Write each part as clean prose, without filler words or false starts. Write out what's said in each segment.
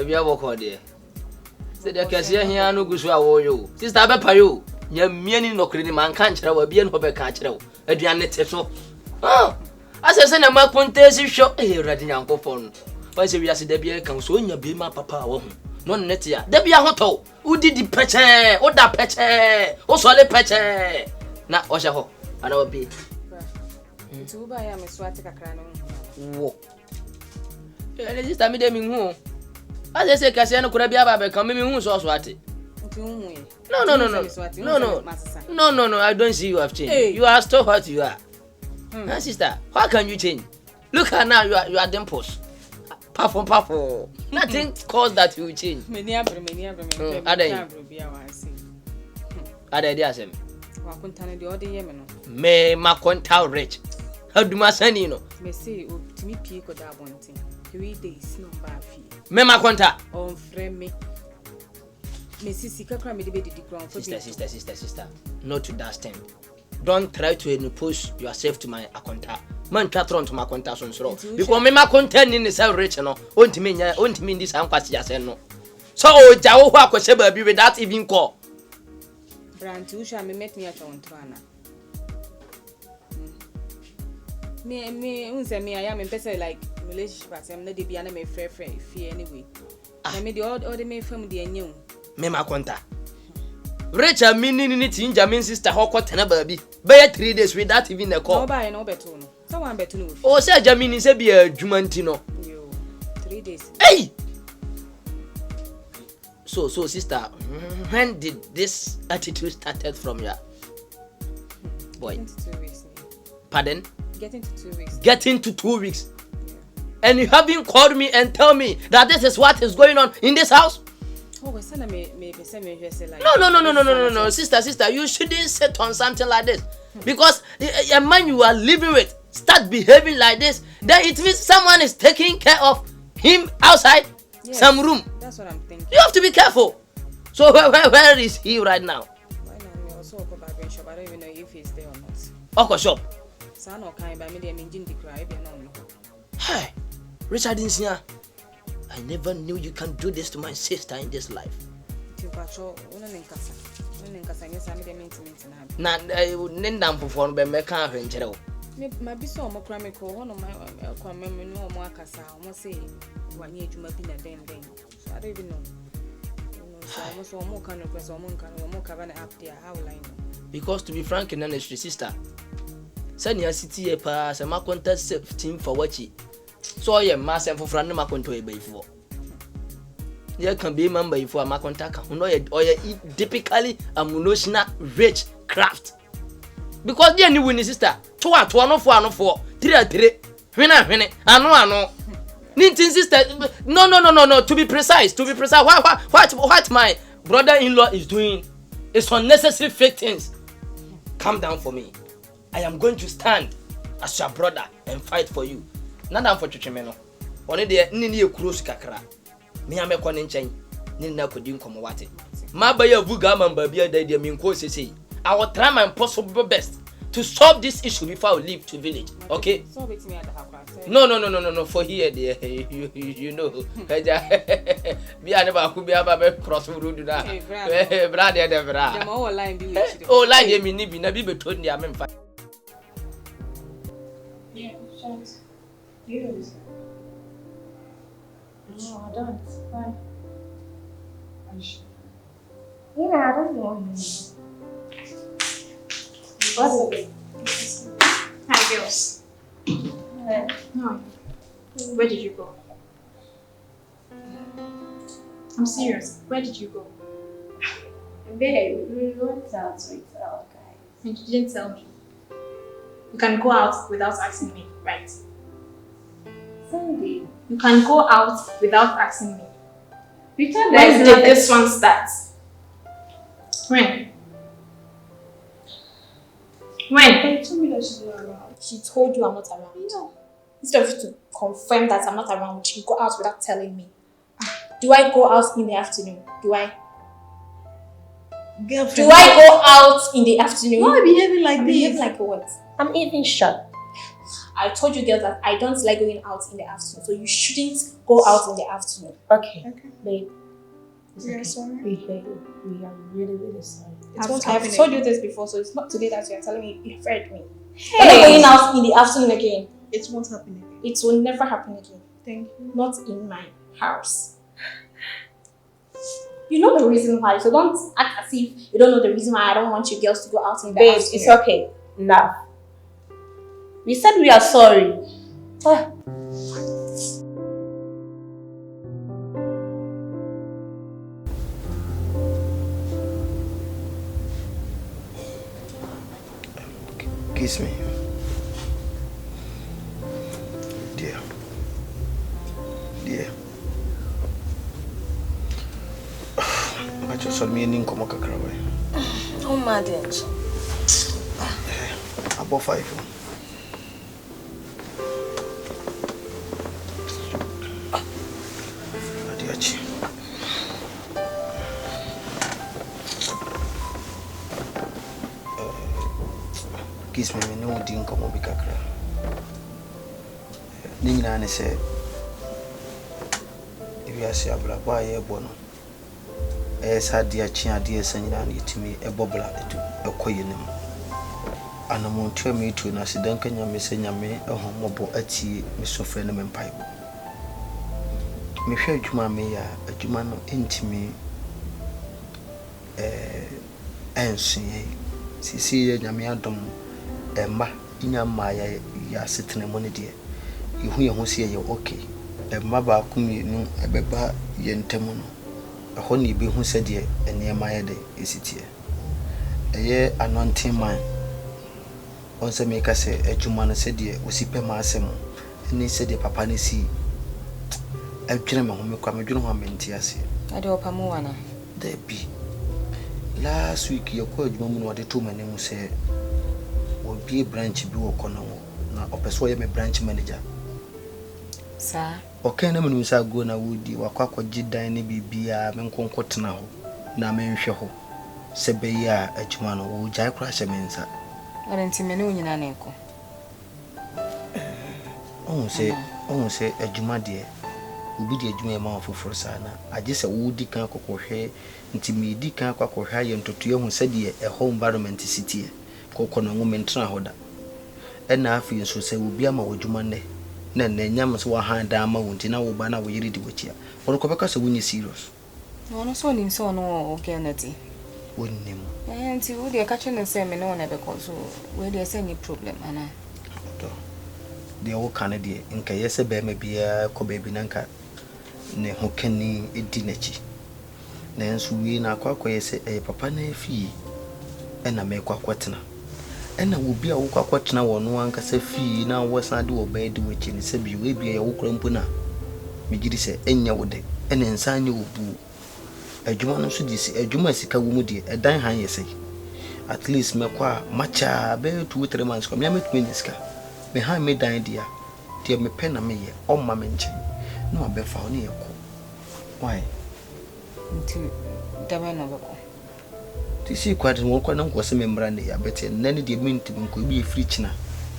we are work on there. Say the cashier here no go so awo sister be pa yo nya miani no kre ni man kan kire wa bia no be kan kire wo aduane te so asese na ma kontesi hwo radi nyankofon wa se wiase da bia kan so nya be ma papa wo hu no net ya da bia hoto udi di peche oda peche o so le peche na o hye ho ana obi tu ba ya me swati kakra no wo ele sister mi de mi hu asese kase no kura bia ba be kan mi hu so ate No, I don't see you have changed. Hey. You are still what you are. Huh, sister, how can you change? Look at now, you are dimples. Puffle. Nothing caused that you will change. Me makonta rich. How do my son you know? Me say to me pie ko da bontin. 3 days no ba fi. Me makonta. On frame me. Sister. Not to that extent. Don't try to impose yourself to my account. Man, try to my account so. Because me my content in the cell rich no. Won't mean this no. So Jawo ko sheba be without even call. Brand you shall me met me at on Trana. Me unse me I am in person like relationship as I'm not the be me free anyway. I made the all me from the new. Me makonta. Rachel meaning tinja mean sister hoko tena baby. Be 3 days without even a call. No buy no beto no. Someone beto no. Oh say Jamini say be a jumantino. Yo 3 days. Hey. So sister, when did this attitude started from you? Boy. Getting to 2 weeks. Pardon? Getting to 2 weeks. Getting to 2 weeks. Yeah. And you haven't called me and tell me that this is what is going on in this house? Oh, we say like No, sister, you shouldn't sit on something like this. Because a man you are living with start behaving like this, then it means someone is taking care of him outside some room. That's what I'm thinking. You have to be careful. So where is he right now? Right now, we also go back and shop. I don't even know if he's there or not. Oko shop. Son or kind by me, they mean the cry. Hey, Richard Insia. I never knew you can do this to my sister in this life. Na nendam fofo no be meka ahwenkyere wo. Ma bi so mo kra me ko hono ma kwa meme no mo akasa mo say wanye adwuma bi na den. So I don't even know. So mo kan no kwese mo ka na up there how will I know? Because to be frank and honest sister. Sani city e pa se ma contest team for wachi. So yeah, massive for friend ma konto e before. You can be member before ma contact. No typically emotional rich craft. Because the new winning sister. 2 no 4 3 hwene ano. Nintin sister. No. To be precise. What my brother-in-law is doing is unnecessary fake things. Calm down for me. I am going to stand as your brother and fight for you. Nada for chichimeno. One day nini e close kakra. Me amekwa ne nchen. Nini na kodi nkomo wate. Ma ba ya vuga mamba bia da dia me nko sese. I will try my possible best to solve this issue before I leave to village. Okay? Solve it me at the house. No. For here there you know. Bia never could be aba cross road na. Brother de bra. Dem all line be with you. Oh line me ni bi na bi beton dia me mfa. Yeah, shots. Yes. No, I don't. Why? Yeah, I don't know. What's it? Hi, girls. No. Where did you go? I'm serious. Where did you go? Babe, we went out with our guys. And you didn't tell me. You can go out without asking me, right? Sunday. You can go out without asking me. When did this one start? When? They told me that she's not around. She told you I'm not around? No. Instead of you to confirm that I'm not around, you go out without telling me. Do I go out in the afternoon? Do I? Girlfriend. Do I go out in the afternoon? Why are you behaving like I'm this? behaving like what? I'm even shocked. I told you girls that I don't like going out in the afternoon, so you shouldn't go out in the afternoon. Okay. Babe. We are sorry. We hear you. We are really, really sorry. I've told you this before, so it's not today that you're telling me you've heard me. Hey. We're not going out in the afternoon again. It won't happen again. It will never happen again. Thank you. Not in my house. You know the reason why, so don't act as if you don't know the reason why I don't want you girls to go out in the Babe, afternoon. it's okay. Enough. We said we are sorry. Kiss me. Dear. I just saw me in Komaka Craway. Oh, my dear. About 5. Adiachi. Kiss me, no didn't come up with Kakra. Nina said, if you are say a boy, a bono. As had dear Chia, dear Sandra, to me a bobbler to a coyonim. And a montre me to an accident, can you miss me a homobo at sea, Miss Frenham and Pipe? Me share Juma me a Jumano intime and see, Yamiadom, Emma, Inya Maya, ya sitting a money dear. You who see you okay. A maba kumi no a beba yentemono. A honey be who said ye, and near my day is it here. A year anointing mine. Once a maker say, a Jumana said ye, was he pemasemo, and he said, Papa, ni see. A gentleman who come a gentleman mentiasi. I do Pamuana. There be. Last week, your coach woman what the 2 men who say, will be a branch be or corner. Now, or persuade me branch manager. Sir. Okay, no man was a go na woody, or quack or jidda any be a man conquer now. Na men show. Sebeya, a Jumano, who jack crash a mensa. I didn't see me no in an echo. Oh, say, a Juma dear. Will be the Juma mouth for Sana. I just a woody can't cock hair, until me dick or high and to you who said ye a home environment city. Coconut woman trahoda. And now feels so say will be a more Jumane. Then the Yamas were hand down mountain, now banner we read with you. Or Copacas when you serious. No, no, so him so no, okay, Nettie. Wouldn't him. And see, would you catch the same and no never cause so where there's any problem, Anna? The old Canadian in Kayasa Bear may be a Kobe Binanka. Ne Hokeni a dinechi. Nance we na quack say a papa ne fee. And I make quaquatina. And I will be a quaquatina or no one can say fee now was not do obey the witch in the Sebi will be a wucrumpuna. Mijidi say, Enya would and then sign you boo. A Jumano Sudis, a Jumasika woody, a dine high say. At least me qua macha bear 2 3 months come yamit miniska. Behind me dine dear. Dear me pen a me on my mention. No, I be found near. Why? Until the man of a To see quite a walk on was a membrane, I bet and then the mint could be free china.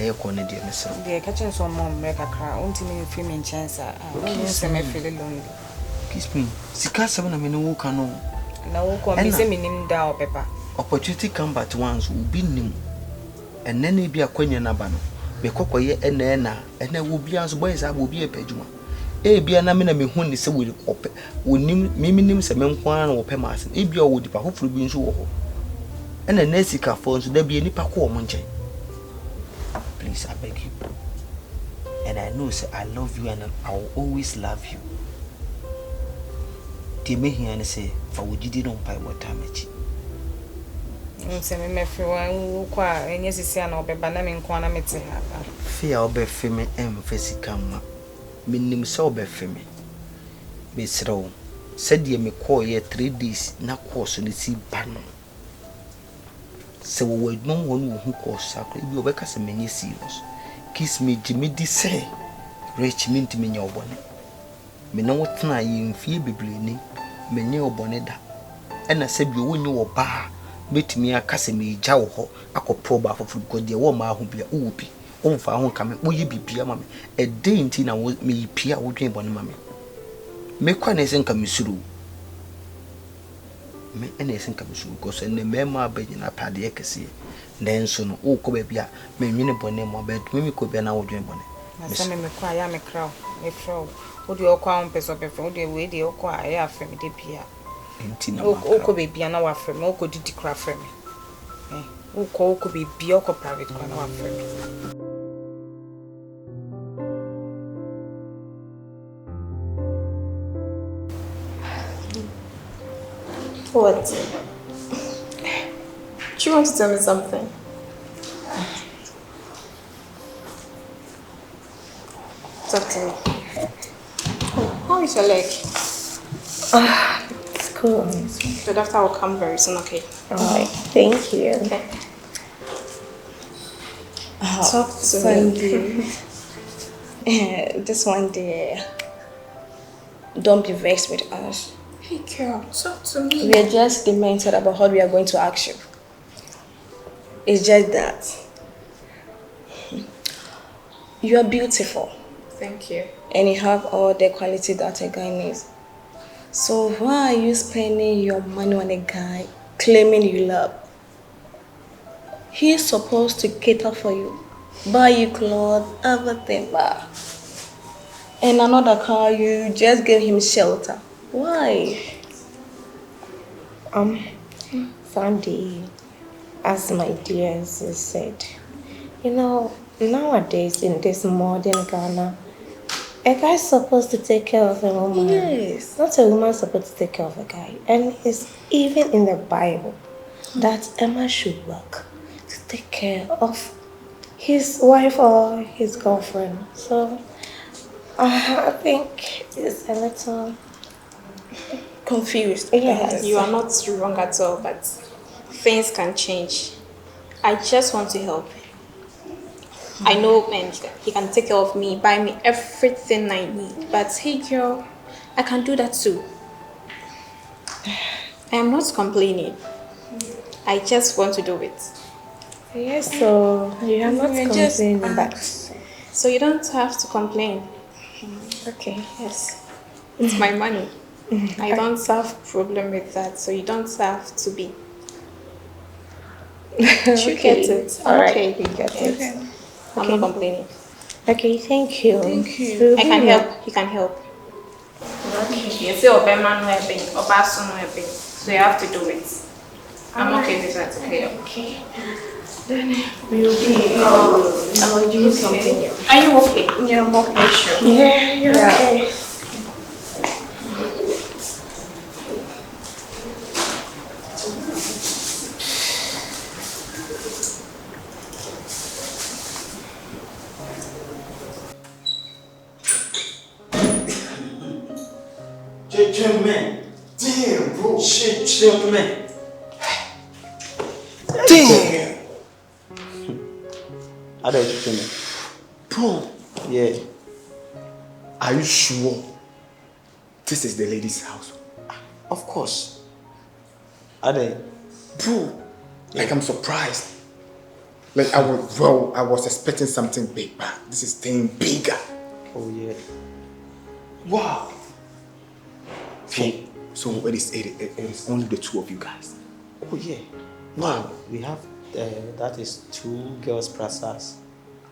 A corner dear myself. they are catching some more make a crowd, until me film in chance. I don't feel lonely. Kiss me. Sika 7 a minute walk on. Now, come and send me name down, Pepper. Opportunity come but once will be new. And then it be a quenya nabano. Be cocoye and nana, and there will be as boys I will be a pejuma. E be an amina me when is will open. Would name some men one or pemas, e be all the hopefully being so. And a Nessica phones there be any paco monche. Please, I beg you. And I know, sir, I love you and I will always love you. They may hear and say, for would you didn't buy what damage. Send me for one who and yes, is an open banana quana mete. Fear obe feme physical. Minim so be feme. Miss Row said ye me call ye 3 days, na course on the sea banner. So we no one who calls sacred, you work as a many serious. Kiss me, Jimmy, say, rich mint me your bonnet. Me know what na in fear be bleeding, me your bonnet. And I said, you win your bar. Meet me a cassimi jow, I could probe for food, because the woman who be a whoopee. Umfa ho ka me wo ye bibia ma me e dey nti na wo me pia wo dwen bone ma me me kwa na esen ka mesuru me ene esen ka mesuru ko so ne me ma ba nyina pade e kese nenso no wo ko ba bia me nwene bone mo ba me ko bia na wo dwen bone na se me kwa ya me kraw wo de okwa on peso pefe wo de we de okwa ya afem de bia nti na wo ko be bia na wa afem wo ko didi kra afem wo ko be bia wo ko private kwa na wa afem. What? Do you want to tell me something? Talk to me. Oh, how is your leg? It's cool. The doctor will come very soon, okay? Alright, thank you. Okay. Talk to me. This one day, don't be vexed with us. Hey girl, talk to me. We are just demented about how we are going to ask you. It's just that. You are beautiful. Thank you. And you have all the quality that a guy needs. So why are you spending your money on a guy claiming you love? He's supposed to cater for you, buy you clothes, everything, but in another car you just give him shelter. Why? Sandy, as my dear sis said, you know, nowadays in this modern Ghana, a guy's supposed to take care of a woman. Yes. Not a woman supposed to take care of a guy. And it's even in the Bible that a man should work to take care of his wife or his girlfriend. So I think it's a little Confused. Yes. You are not wrong at all, but things can change. I just want to help. I know, and he can take care of me, buy me everything I need. But hey girl, I can do that too. I am not complaining. I just want to do it. Yes, so you are not You're just complaining, but So you don't have to complain. okay. Yes. It's my money. I don't have problem with that, so you don't have to be. You get it. All right, Okay. we get it. I'm not complaining. Okay, thank you. Thank you. I can help. He can help. You say Obama no helping, Obaso no helping. So you have to do it. I'm okay with that. Okay. Okay. We'll be I'll do something. Are you okay? Yeah, I'm okay, sure. Yeah, you're okay. Gentlemen, damn, bro. Shit, gentlemen. Damn. How do you gentlemen? Bro, Yeah. are you sure this is the lady's house? Of course. Are they? Bro, like I'm surprised. Like I was expecting something big, but this is thing bigger. Oh yeah. Wow. So it is only the two of you guys. Oh yeah. No, we have that is 2 girls plus us.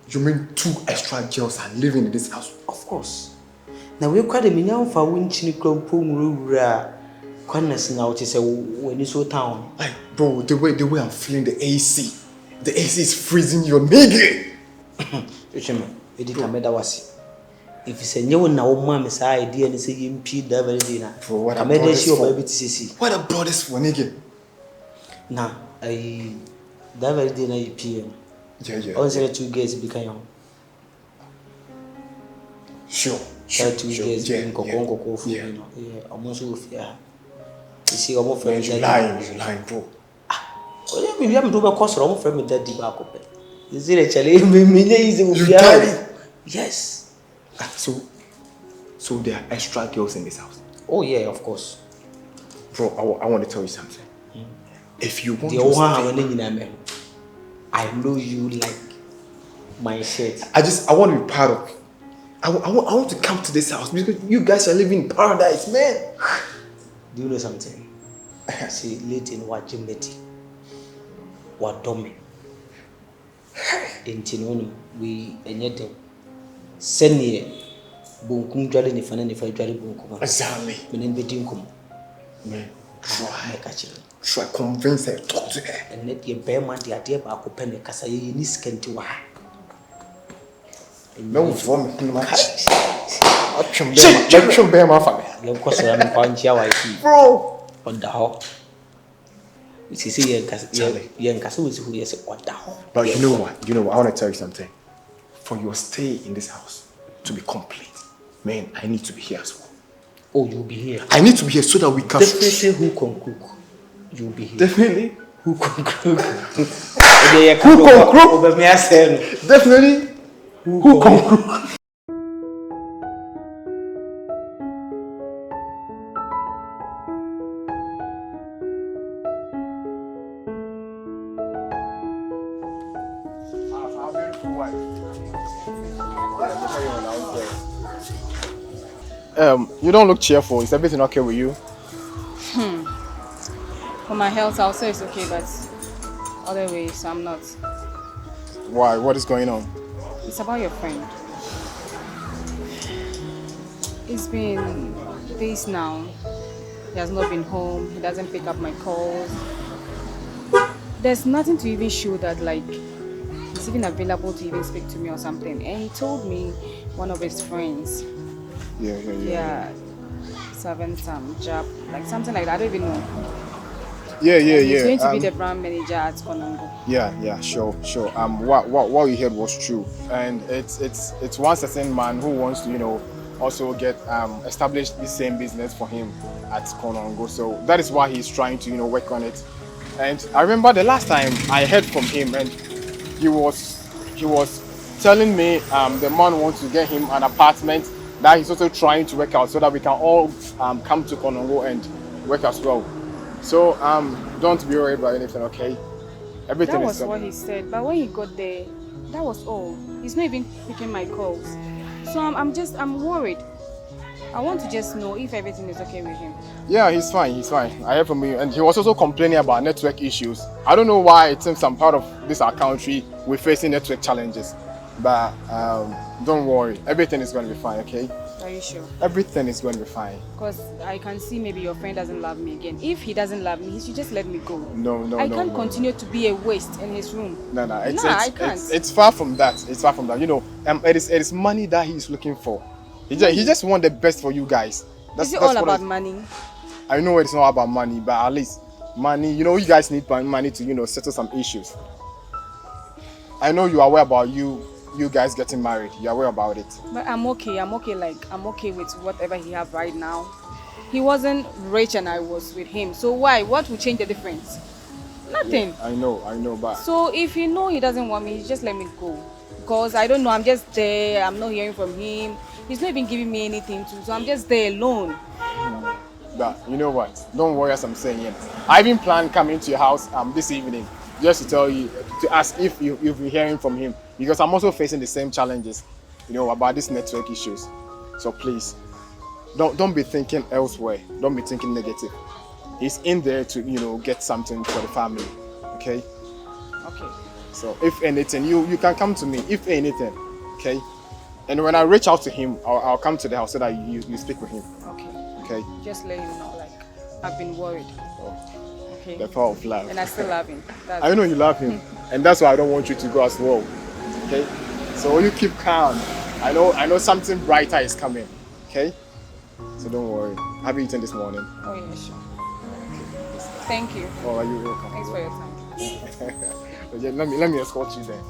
You mean 2 extra girls are living in this house? Of course. Now we quite a million for winching crump Quanness now to say when you saw town. Like, bro, the way I'm feeling the AC. The AC is freezing your nigga. If you say no now mamma say idea and say you impede that very dinner. Bro, what I I made brought a this show for? baby to see. What I brought this for, nigga? Now I that very dinner you PM. Yeah. Only 2 girls became Sure. 2 girls Yeah, in Cocongo food, yeah. you know. Yeah, almost with yeah. You see, almost Man, friends. you lying, bro. Oh, yeah, maybe I'm doing a course almost friend with that deep back open. Is it actually me easy with You daddy? Yes. So there are extra girls in this house. Oh yeah, of course. Bro, I want to tell you something. If you want The to one stay, I know you like My shit. I want to be part of it. I want to come to this house because you guys are living in paradise, man. Do you know something? See, late in watching Betty. What dummy? In Tinoni, we and yet send ye bunkum jolly if an if I jolly bunkum. Exactly. Meaning betting come. Man, Try convince her, talk to her. And let your bear man the idea about open the casa in this canty. No vomit in my house. I'll bear my family. Of course, I'm going to Bro! On the hall. You see, young Castle is who is on the hall. But you know what? I want to tell you something. For your stay in this house to be complete, man, I need to be here as well. Oh, you'll be here. I need to be here so that we can. Definitely who can cook. You'll be here. Definitely. Who can cook? Who can cook? Definitely. Who can cook? You don't look cheerful. Is everything okay with you? For my health, I'll say it's okay, but other ways, I'm not. Why? What is going on? It's about your friend. It's been days now. He has not been home. He doesn't pick up my calls. There's nothing to even show that, like, he's even available to even speak to me or something. And he told me one of his friends. Yeah. Serving some job, like something like that. I don't even know. Yeah. He's going to be the brand manager at Konongo. Yeah, sure. What you heard was true, and it's one certain man who wants to, also get establish the same business for him at Konongo. So that is why he's trying to, work on it. And I remember the last time I heard from him, and he was telling me the man wants to get him an apartment that he's also trying to work out so that we can all come to Konongo and work as well. So don't be worried about anything, okay? Everything that is was what he said, but when he got there, that was all. He's not even picking my calls. So I'm worried. I want to just know if everything is okay with him. Yeah, he's fine. I heard from him, and he was also complaining about network issues. I don't know why it seems some part of this our country we're facing network challenges. But don't worry, everything is going to be fine, okay? Are you sure? Everything is going to be fine. Because I can see maybe your friend doesn't love me again. If he doesn't love me, he should just let me go. No. I can't continue to be a waste in his room. No, I can't. It's far from that. It is money that he's looking for. He just wants the best for you guys. Is it all about money? I know it's not about money, but at least money. You guys need money to settle some issues. I know you are aware about you guys getting married. You're aware about it. But I'm okay. I'm okay with whatever he have right now. He wasn't rich and I was with him. So why? What will change the difference? Nothing. Yeah, I know, but... So if he doesn't want me, just let me go. Because I don't know, I'm just there. I'm not hearing from him. He's not even giving me anything to. So I'm just there alone. But you know what? Don't worry as I'm saying it. I even planned coming to your house this evening just to tell you, to ask if you've been hearing from him. Because I'm also facing the same challenges, about these network issues. So please, don't be thinking elsewhere. Don't be thinking negative. He's in there to, get something for the family. Okay? Okay. So if anything, you can come to me. If anything, okay? And when I reach out to him, I'll come to the house so that you speak with him. Okay? Just let him know, I've been worried. Okay. The power of love. And I still love him. I know you love him. And that's why I don't want you to go as well. Okay? So you keep calm. I know something brighter is coming. Okay? So don't worry. Have you eaten this morning? Oh yeah, sure. Thank you. Oh, you're welcome. Thanks for your time. Let me escort you there.